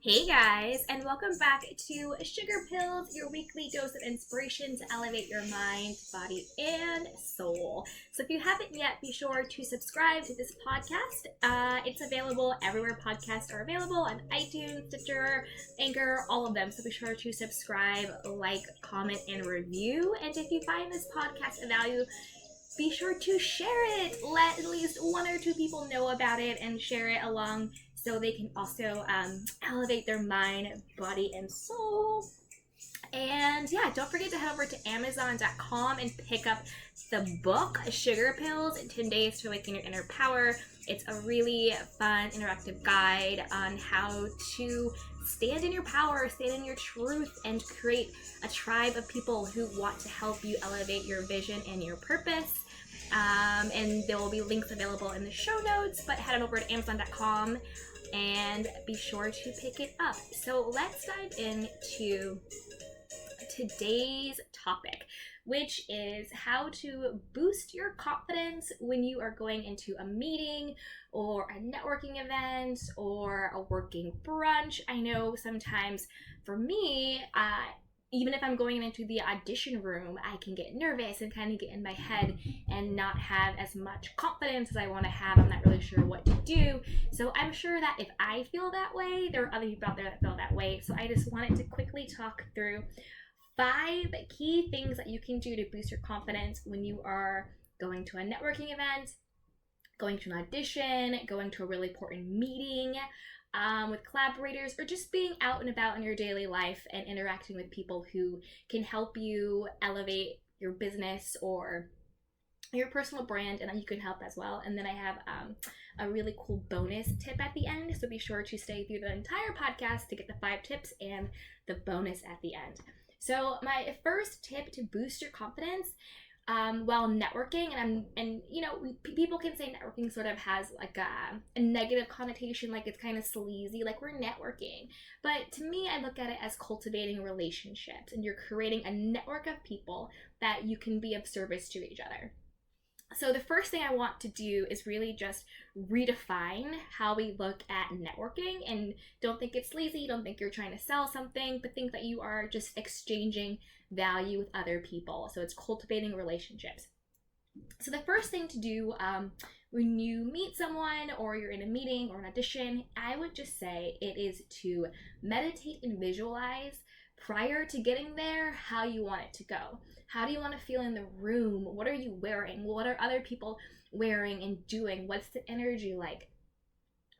Hey guys, and welcome back to Sugar Pills, your weekly dose of inspiration to elevate your mind, body, and soul. So if you haven't yet, be sure to subscribe to this podcast. It's available everywhere podcasts are available, on iTunes, Stitcher, Anchor, all of them. So be sure to subscribe, like, comment, and review. And if you find this podcast of value, be sure to share it. Let at least one or two people know about it and share it along so they can also elevate their mind, body, and soul. And yeah, don't forget to head over to Amazon.com and pick up the book, Sugar Pills, 10 Days to Awaken Your Inner Power. It's a really fun, interactive guide on how to stand in your power, stand in your truth, and create a tribe of people who want to help you elevate your vision and your purpose. And there will be links available in the show notes, but head on over to Amazon.com and be sure to pick it up. So let's dive into today's topic, which is how to boost your confidence when you are going into a meeting or a networking event or a working brunch. I know sometimes for me, even if I'm going into the audition room, I can get nervous and kind of get in my head and not have as much confidence as I want to have. I'm not really sure what to do. So I'm sure that if I feel that way, there are other people out there that feel that way. So I just wanted to quickly talk through 5 key things that you can do to boost your confidence when you are going to a networking event, going to an audition, going to a really important meeting, with collaborators, or just being out and about in your daily life and interacting with people who can help you elevate your business or your personal brand, and you can help as well. And then I have a really cool bonus tip at the end, so be sure to stay through the entire podcast to get the 5 tips and the bonus at the end. So my first tip to boost your confidence while networking, and you know, people can say networking sort of has like a negative connotation, like it's kind of sleazy, like we're networking. But to me, I look at it as cultivating relationships, and you're creating a network of people that you can be of service to each other. So the first thing I want to do is really just redefine how we look at networking, and don't think it's sleazy, don't think you're trying to sell something, but think that you are just exchanging value with other people. So it's cultivating relationships. So the first thing to do when you meet someone or you're in a meeting or an audition, I would just say it is to meditate and visualize prior to getting there how you want it to go. How do you want to feel in the room? What are you wearing? What are other people wearing and doing? What's the energy like?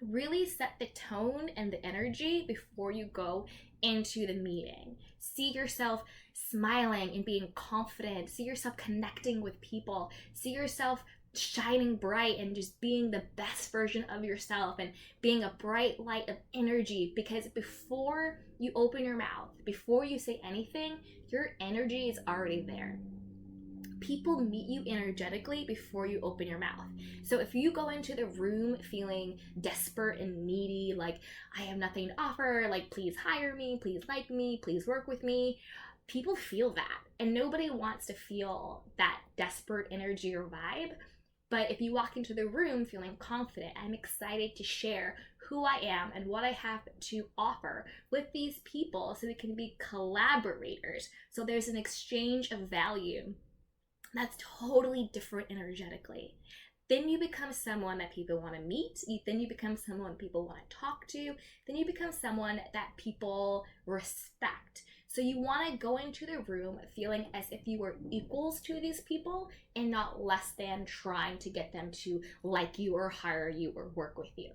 Really set the tone and the energy before you go into the meeting. See yourself smiling and being confident. See yourself connecting with people. See yourself shining bright and just being the best version of yourself and being a bright light of energy, because before you open your mouth, before you say anything, your energy is already there. People meet you energetically before you open your mouth. So if you go into the room feeling desperate and needy, like I have nothing to offer, like please hire me, please like me, please work with me, people feel that, and nobody wants to feel that desperate energy or vibe. But if you walk into the room feeling confident, I'm excited to share who I am and what I have to offer with these people so we can be collaborators. So there's an exchange of value that's totally different energetically. Then you become someone that people want to meet. Then you become someone people want to talk to. Then you become someone that people respect. So you want to go into the room feeling as if you were equals to these people and not less than, trying to get them to like you or hire you or work with you.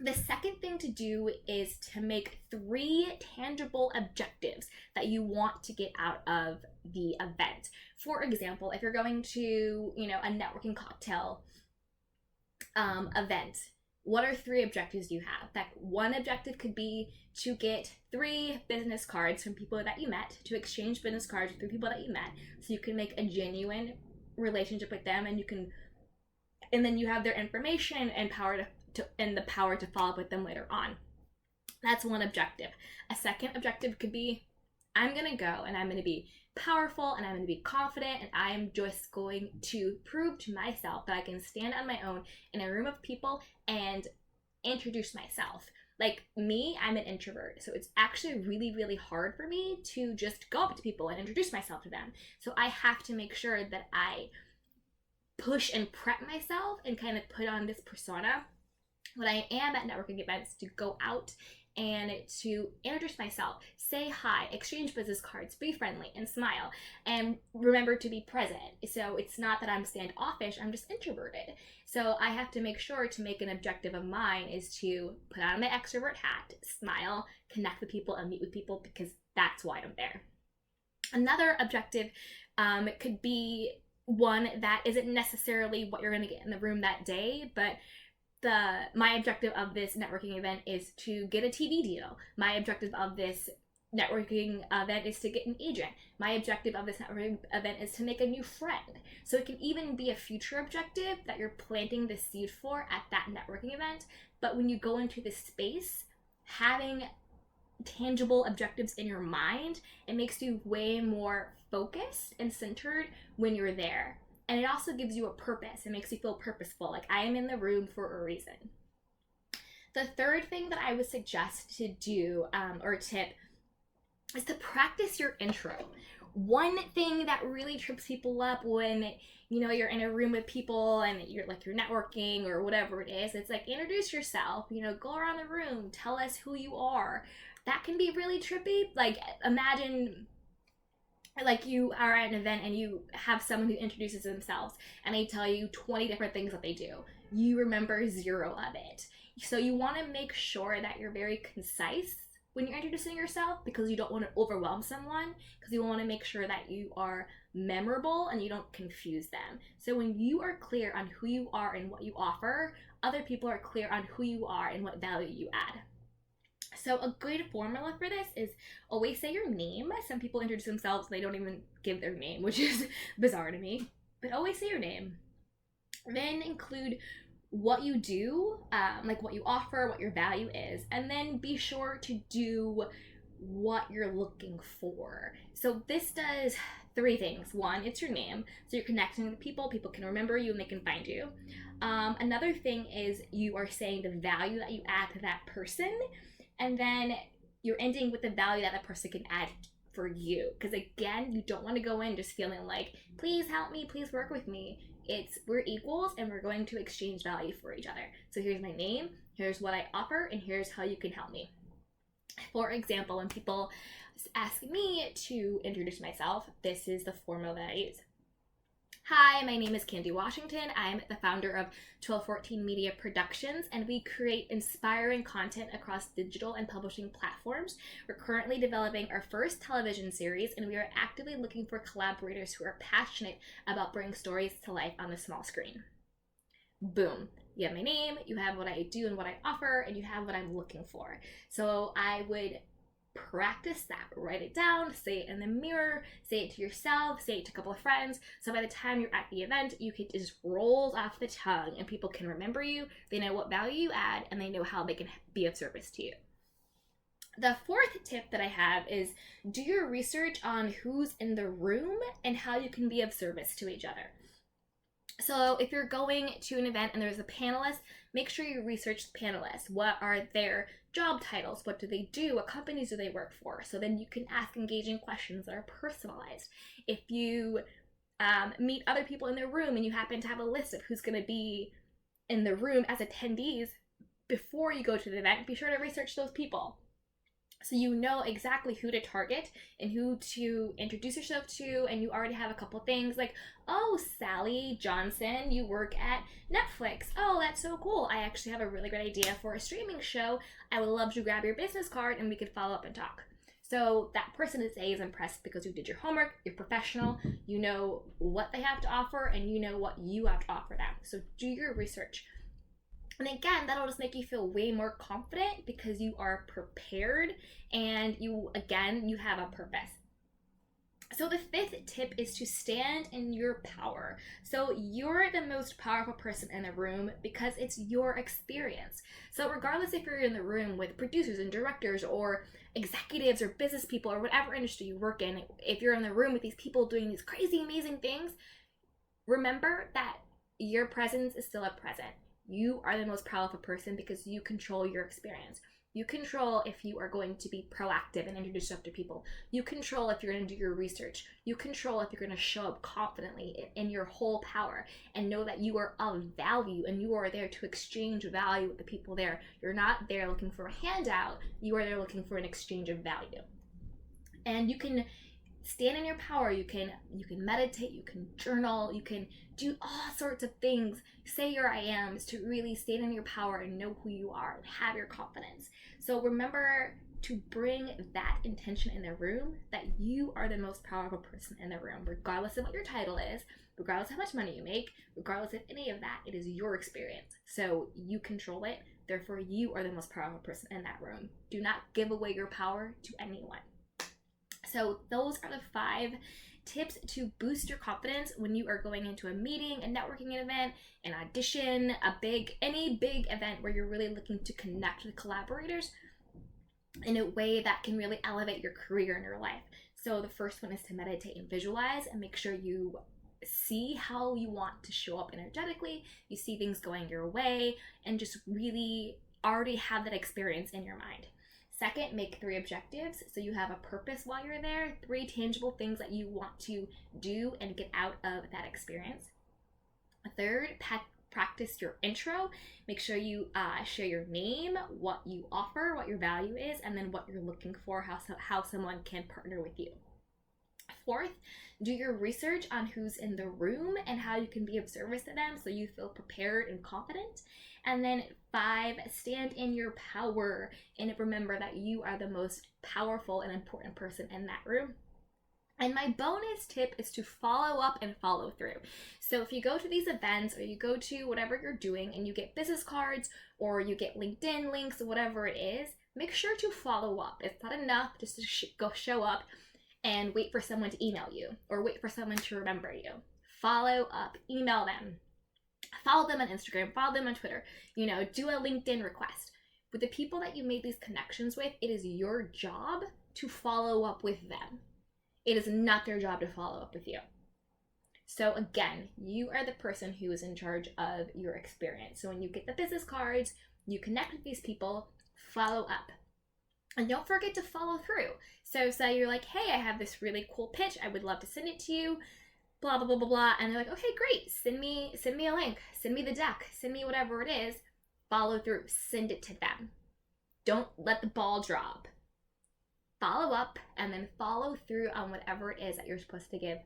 The second thing to do is to make 3 tangible objectives that you want to get out of the event. For example, if you're going to, a networking cocktail event, what are 3 objectives you have? That one objective could be to get 3 business cards from people that you met, to exchange business cards with 3 people that you met, so you can make a genuine relationship with them, and then you have their information and the power to follow up with them later on. That's one objective. A second objective could be, I'm gonna go and I'm gonna be powerful and I'm going to be confident, and I am just going to prove to myself that I can stand on my own in a room of people and introduce myself. Like me, I'm an introvert. So it's actually really, really hard for me to just go up to people and introduce myself to them. So I have to make sure that I push and prep myself and kind of put on this persona when I am at networking events to go out and to introduce myself, say hi, exchange business cards, be friendly, and smile, and remember to be present. So it's not that I'm standoffish, I'm just introverted. So I have to make sure to make an objective of mine is to put on my extrovert hat, smile, connect with people, and meet with people, because that's why I'm there. Another objective could be one that isn't necessarily what you're going to get in the room that day, but my objective of this networking event is to get a TV deal. My objective of this networking event is to get an agent. My objective of this networking event is to make a new friend. So it can even be a future objective that you're planting the seed for at that networking event. But when you go into this space, having tangible objectives in your mind, it makes you way more focused and centered when you're there. And it also gives you a purpose. It makes you feel purposeful, like I am in the room for a reason. The third thing that I would suggest to do, or tip, is to practice your intro. One thing that really trips people up when you're in a room with people and you're networking or whatever it is, it's like, introduce yourself, go around the room, tell us who you are. That can be really trippy. Like, imagine like you are at an event and you have someone who introduces themselves and they tell you 20 different things that they do. You remember 0 of it. So you want to make sure that you're very concise when you're introducing yourself, because you don't want to overwhelm someone, because you want to make sure that you are memorable and you don't confuse them. So when you are clear on who you are and what you offer, other people are clear on who you are and what value you add. So a good formula for this is always say your name. Some people introduce themselves and they don't even give their name, which is bizarre to me. But always say your name. Then include what you do, like what you offer, what your value is. And then be sure to do what you're looking for. So this does 3 things. 1, it's your name. So you're connecting with people. People can remember you and they can find you. Another thing is you are saying the value that you add to that person. And then you're ending with the value that person can add for you. Because again, you don't want to go in just feeling like, please help me, please work with me. We're equals and we're going to exchange value for each other. So here's my name, here's what I offer, and here's how you can help me. For example, when people ask me to introduce myself, this is the formula that I use. Hi, my name is Candy Washington. I'm the founder of 1214 Media Productions, and we create inspiring content across digital and publishing platforms. We're currently developing our first television series, and we are actively looking for collaborators who are passionate about bringing stories to life on the small screen. Boom. You have my name, you have what I do and what I offer, and you have what I'm looking for. So I would practice that. Write it down, say it in the mirror, say it to yourself, say it to a couple of friends. So by the time you're at the event, it just rolls off the tongue and people can remember you, they know what value you add, and they know how they can be of service to you. The 4th tip that I have is do your research on who's in the room and how you can be of service to each other. So if you're going to an event and there's a panelist, make sure you research the panelists. What are their job titles? What do they do? What companies do they work for? So then you can ask engaging questions that are personalized. If you meet other people in the room and you happen to have a list of who's going to be in the room as attendees before you go to the event, be sure to research those people. So you know exactly who to target and who to introduce yourself to, and you already have a couple things like, oh, Sally Johnson, you work at Netflix. Oh, that's so cool. I actually have a really great idea for a streaming show. I would love to grab your business card and we could follow up and talk. So that person is impressed because you did your homework, you're professional, you know what they have to offer, and you know what you have to offer them. So do your research. And again, that'll just make you feel way more confident because you are prepared and you have a purpose. So the 5th tip is to stand in your power. So you're the most powerful person in the room because it's your experience. So regardless if you're in the room with producers and directors or executives or business people or whatever industry you work in, if you're in the room with these people doing these crazy, amazing things, remember that your presence is still a present. You are the most powerful person because you control your experience. You control if you are going to be proactive and introduce yourself to people. You control if you're going to do your research. You control if you're going to show up confidently in your whole power and know that you are of value and you are there to exchange value with the people there. You're not there looking for a handout. You are there looking for an exchange of value. And you can stand in your power. You can meditate, you can journal, you can do all sorts of things. Say your I ams to really stand in your power and know who you are and have your confidence. So remember to bring that intention in the room, that you are the most powerful person in the room, regardless of what your title is, regardless of how much money you make, regardless of any of that. It is your experience. So you control it. Therefore, you are the most powerful person in that room. Do not give away your power to anyone. So those are the 5 tips to boost your confidence when you are going into a meeting, a networking event, an audition, any big event where you're really looking to connect with collaborators in a way that can really elevate your career and your life. So the first one is to meditate and visualize and make sure you see how you want to show up energetically, you see things going your way, and just really already have that experience in your mind. Second, make 3 objectives so you have a purpose while you're there, 3 tangible things that you want to do and get out of that experience. Third, practice your intro. Make sure you share your name, what you offer, what your value is, and then what you're looking for, how someone can partner with you. Fourth, do your research on who's in the room and how you can be of service to them so you feel prepared and confident. And then 5, stand in your power and remember that you are the most powerful and important person in that room. And my bonus tip is to follow up and follow through. So if you go to these events or you go to whatever you're doing and you get business cards or you get LinkedIn links or whatever it is, make sure to follow up. It's not enough just to go show up and wait for someone to email you or wait for someone to remember you. Follow up, email them. Follow them on Instagram, follow them on Twitter, do a LinkedIn request. With the people that you made these connections with, it is your job to follow up with them. It is not their job to follow up with you. So again, you are the person who is in charge of your experience. So when you get the business cards, you connect with these people, follow up. And don't forget to follow through. So say you're like, hey, I have this really cool pitch. I would love to send it to you. Blah, blah, blah, blah, blah. And they're like, okay, great. Send me a link. Send me the deck. Send me whatever it is. Follow through. Send it to them. Don't let the ball drop. Follow up and then follow through on whatever it is that you're supposed to give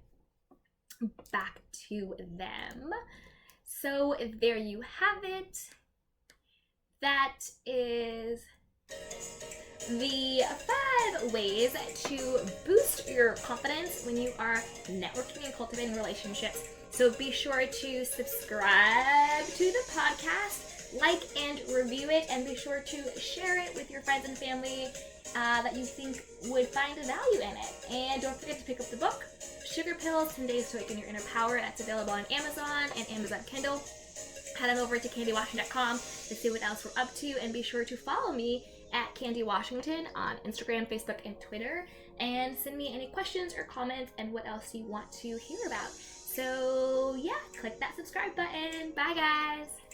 back to them. So there you have it. That is the 5 ways to boost your confidence when you are networking and cultivating relationships. So be sure to subscribe to the podcast, like and review it, and be sure to share it with your friends and family that you think would find a value in it. And don't forget to pick up the book, Sugar Pills, 10 Days to Awaken Your Inner Power. That's available on Amazon and Amazon Kindle. Head on over to candywashington.com to see what else we're up to, and be sure to follow me at Candy Washington on Instagram, Facebook, and Twitter, and send me any questions or comments and what else you want to hear about. So yeah, click that subscribe button. Bye guys!